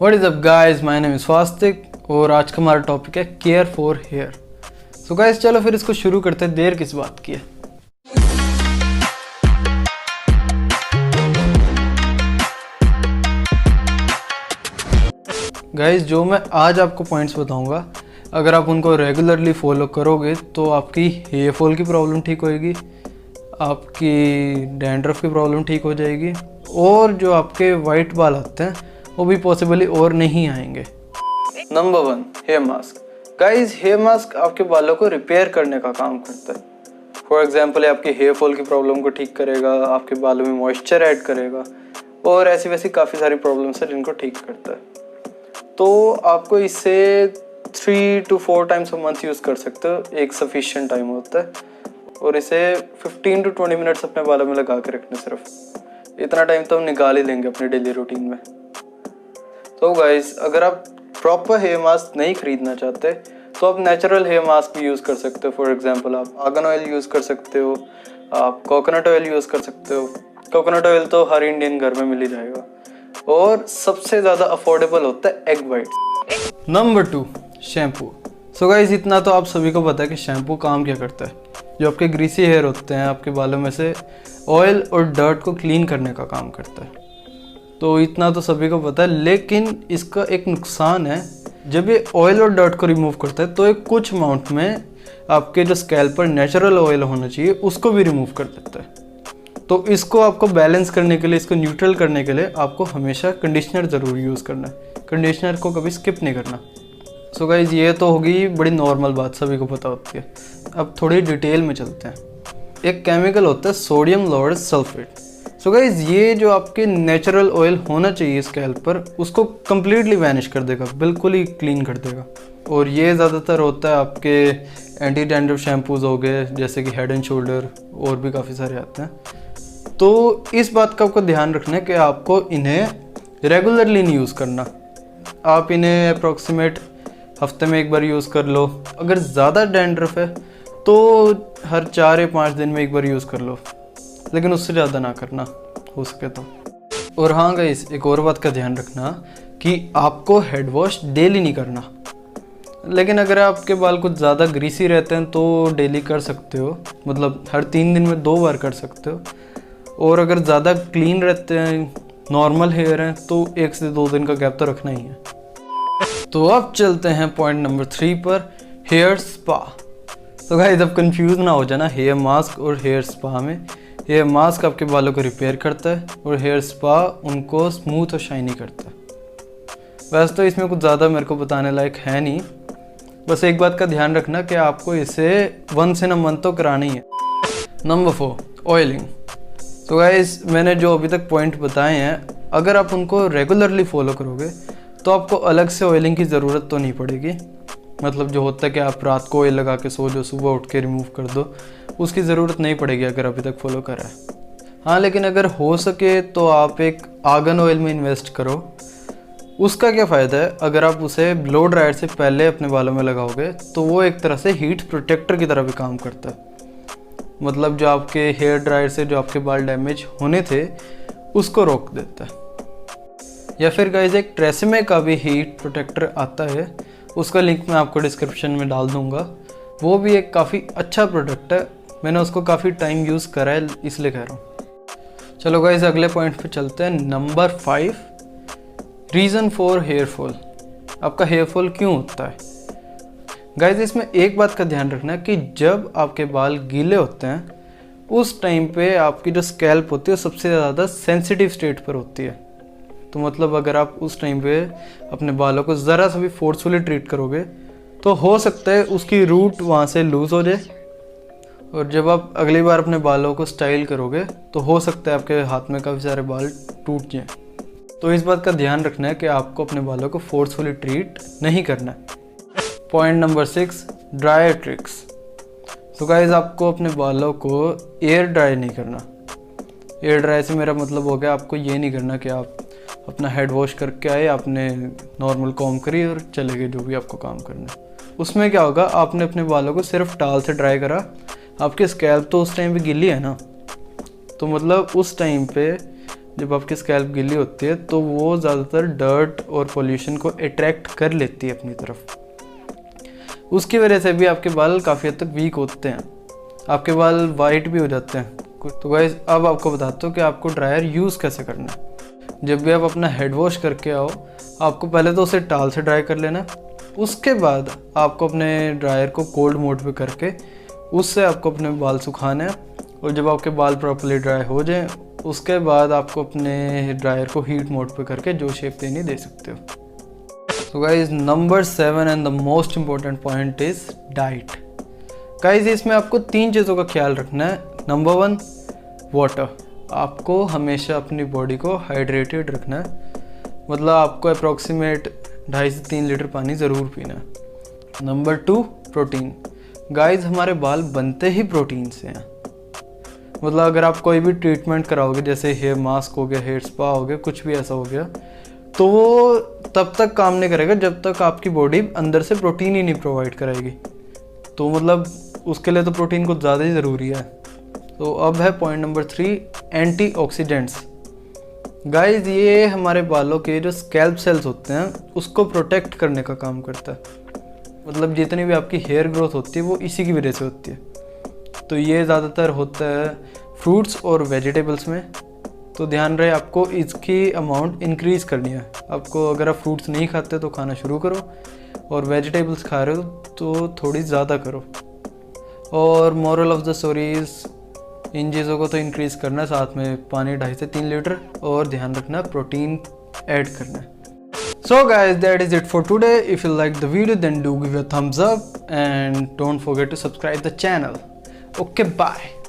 What is up guys, my name is Swastik और आज का हमारा टॉपिक है care for hair. So guys चलो फिर इसको शुरू करते हैं, देर किस बात की है। गाइस जो मैं आज आपको पॉइंट्स बताऊंगा, अगर आप उनको रेगुलरली फॉलो करोगे तो आपकी हेयर फॉल की प्रॉब्लम ठीक होएगी, आपकी डैंड्रफ की प्रॉब्लम ठीक हो जाएगी और जो आपके वाइट बाल आते हैं वो भी पॉसिबली और नहीं आएंगे। Number 1, hair mask. Guys hair mask आपके बालों को रिपेयर करने का काम करता है। फॉर एग्जांपल आपके हेयर फॉल की प्रॉब्लम को ठीक करेगा, आपके बालों में मॉइस्चर ऐड करेगा और ऐसी वैसी काफ़ी सारी प्रॉब्लम्स है जिनको ठीक करता है। तो आपको इसे 3 to 4 times a month use कर सकते हो, एक सफिशिएंट टाइम होता है। और इसे 15 to 20 मिनट्स अपने बालों में लगा के रखना, सिर्फ इतना टाइम तो हम निकाल ही लेंगे अपने डेली रूटीन में। तो गाइस अगर आप प्रॉपर हेयर मास्क नहीं खरीदना चाहते तो आप नेचुरल हेयर मास्क भी यूज़ कर सकते हो। फॉर एग्जांपल आप आर्गन ऑयल यूज़ कर सकते हो, आप कोकोनट ऑयल यूज़ कर सकते हो। कोकोनट ऑयल तो हर इंडियन घर में मिल ही जाएगा और सबसे ज़्यादा अफोर्डेबल होता है egg white. Number 2, shampoo. So guys इतना तो आप सभी को पता है कि शैम्पू काम क्या करता है। जो आपके ग्रीसी हेयर होते हैं आपके बालों में से ऑयल और डर्ट को क्लीन करने का काम करता है, तो इतना तो सभी को पता है। लेकिन इसका एक नुकसान है, जब ये ऑयल और डर्ट को रिमूव करता है तो एक कुछ अमाउंट में आपके जो स्कैल्प पर नेचुरल ऑयल होना चाहिए उसको भी रिमूव कर देता है। तो इसको आपको बैलेंस करने के लिए, इसको न्यूट्रल करने के लिए आपको हमेशा कंडीशनर ज़रूर यूज़ करना है। कंडीशनर को कभी स्किप नहीं करना। सो गाइज ये तो होगी बड़ी नॉर्मल बात, सभी को पता होती है। अब थोड़ी डिटेल में चलते हैं। एक केमिकल होता है sodium laureate sulphate. So guys ये जो आपके नेचुरल ऑयल होना चाहिए स्कैल्प पर उसको कम्प्लीटली वैनिश कर देगा, बिल्कुल ही क्लीन कर देगा। और ये ज़्यादातर होता है आपके एंटी डैंड्रफ शैम्पूज़ हो गए, जैसे कि हेड एंड शोल्डर, और भी काफ़ी सारे आते हैं। तो इस बात का आपको ध्यान रखना है कि आपको इन्हें रेगुलरली नहीं यूज़ करना। आप इन्हें अप्रॉक्सीमेट हफ्ते में एक बार यूज़ कर लो। अगर ज़्यादा डैंड्रफ है तो हर 4 या 5 दिन में एक बार यूज़ कर लो, लेकिन उससे ज़्यादा ना करना हो सके तो। और हाँ गाइस एक और बात का ध्यान रखना कि आपको हेड वॉश डेली नहीं करना। लेकिन अगर आपके बाल कुछ ज़्यादा ग्रीसी रहते हैं तो डेली कर सकते हो, मतलब हर 3 दिन में 2 बार कर सकते हो। और अगर ज़्यादा क्लीन रहते हैं, नॉर्मल हेयर हैं, तो 1 से 2 दिन का गैप तो रखना ही है। तो अब चलते हैं पॉइंट नंबर 3 पर, हेयर स्पा। तो गाइस अब कंफ्यूज ना हो जाना हेयर मास्क और हेयर स्पा में। हेयर मास्क आपके बालों को रिपेयर करता है और हेयर स्पा उनको स्मूथ और शाइनी करता है। वैसे तो इसमें कुछ ज़्यादा मेरे को बताने लायक है नहीं, बस एक बात का ध्यान रखना कि आपको इसे 1 मंथ तो करानी है। Number 4, oiling. तो गाइस मैंने जो अभी तक पॉइंट बताए हैं, अगर आप उनको रेगुलरली फॉलो करोगे तो आपको अलग से ऑयलिंग की ज़रूरत तो नहीं पड़ेगी। मतलब जो होता है कि आप रात को ऑयल लगा के सो जो, सुबह उठ के रिमूव कर दो, उसकी ज़रूरत नहीं पड़ेगी अगर अभी तक फॉलो करा है। हाँ लेकिन अगर हो सके तो आप एक आर्गन ऑयल में इन्वेस्ट करो। उसका क्या फ़ायदा है, अगर आप उसे ब्लो ड्रायर से पहले अपने बालों में लगाओगे तो वो एक तरह से हीट प्रोटेक्टर की तरह भी काम करता है। मतलब जो आपके हेयर ड्रायर से जो आपके बाल डैमेज होने थे उसको रोक देता है। या फिर गाइस एक ट्रेसेमे का भी हीट प्रोटेक्टर आता है, उसका लिंक मैं आपको डिस्क्रिप्शन में डाल दूँगा। वो भी एक काफ़ी अच्छा प्रोडक्ट है, मैंने उसको काफ़ी टाइम यूज़ करा है इसलिए कह रहा हूँ। चलो गाइस अगले पॉइंट पे चलते हैं। Number 5, reason for hair fall. आपका हेयर फॉल क्यों होता है? गाइस इसमें एक बात का ध्यान रखना कि जब आपके बाल गीले होते हैं उस टाइम पे आपकी जो स्कैल्प होती है सबसे ज़्यादा सेंसिटिव स्टेट पर होती है। तो मतलब अगर आप उस टाइम पे अपने बालों को ज़रा सा भी फोर्सफुली ट्रीट करोगे तो हो सकता है उसकी रूट वहाँ से लूज़ हो जाए, और जब आप अगली बार अपने बालों को स्टाइल करोगे तो हो सकता है आपके हाथ में काफ़ी सारे बाल टूट जाएं। तो इस बात का ध्यान रखना है कि आपको अपने बालों को फोर्सफुली ट्रीट नहीं करना है। Point number 6, dry tricks. तो गाइस आपको अपने बालों को एयर ड्राई नहीं करना। एयर ड्राई से मेरा मतलब हो गया आपको ये नहीं करना कि आप अपना हेड वॉश करके आए, आपने नॉर्मल कॉम करी और चले गए जो भी आपको काम करना है। उसमें क्या होगा, आपने अपने बालों को सिर्फ टाल से ड्राई करा, आपके स्कैल्प तो उस टाइम पे गिली है ना, तो मतलब उस टाइम पे जब आपकी स्कैल्प गीली होती है तो वो ज़्यादातर डर्ट और पोल्यूशन को अट्रैक्ट कर लेती है अपनी तरफ। उसकी वजह से भी आपके बाल काफ़ी हद तक वीक होते हैं, आपके बाल वाइट भी हो जाते हैं। तो गाइस अब आपको बताता हूँ कि आपको ड्रायर यूज़ कैसे करना है। जब भी आप अपना हेड वॉश करके आओ, आपको पहले तो उसे टाल से ड्राई कर लेना। उसके बाद आपको अपने ड्रायर को कोल्ड मोड पे करके उससे आपको अपने बाल सुखाने हैं। और जब आपके बाल प्रॉपर्ली ड्राई हो जाएं, उसके बाद आपको अपने ड्रायर को हीट मोड पे करके जो शेप देनी दे सकते हो। तो guys number 7 and the most important point is diet. Guys इसमें आपको 3 चीज़ों का ख्याल रखना है। नंबर 1 वाटर, आपको हमेशा अपनी बॉडी को हाइड्रेटेड रखना है, मतलब आपको अप्रॉक्सीमेट 2.5 से 3 लीटर पानी ज़रूर पीना है। Number 2 protein. गाइज हमारे बाल बनते ही प्रोटीन से हैं, मतलब अगर आप कोई भी ट्रीटमेंट कराओगे, जैसे हेयर मास्क हो गया, हेयर स्पा हो गया, कुछ भी ऐसा हो गया, तो वो तब तक काम नहीं करेगा जब तक आपकी बॉडी अंदर से प्रोटीन ही नहीं प्रोवाइड कराएगी। तो मतलब उसके लिए तो प्रोटीन कुछ ज़्यादा ही ज़रूरी है। तो अब है पॉइंट नंबर 3 एंटीऑक्सीडेंट्स। गाइज ये हमारे बालों के जो स्कैल्प सेल्स होते हैं उसको प्रोटेक्ट करने का काम करता है, मतलब जितनी भी आपकी हेयर ग्रोथ होती है वो इसी की वजह से होती है। तो ये ज़्यादातर होता है फ्रूट्स और वेजिटेबल्स में, तो ध्यान रहे आपको इसकी अमाउंट इंक्रीज़ करनी है। आपको अगर आप फ्रूट्स नहीं खाते तो खाना शुरू करो, और वेजिटेबल्स खा रहे हो तो थोड़ी ज़्यादा करो। और मोरल ऑफ द स्टोरीज, इन चीज़ों को तो इंक्रीज़ करना है, साथ में पानी 2.5 से 3 लीटर, और ध्यान रखना प्रोटीन ऐड करना है। So guys, that is it for today. If you like the video, then do give a thumbs up and don't forget to subscribe the channel. Okay, bye.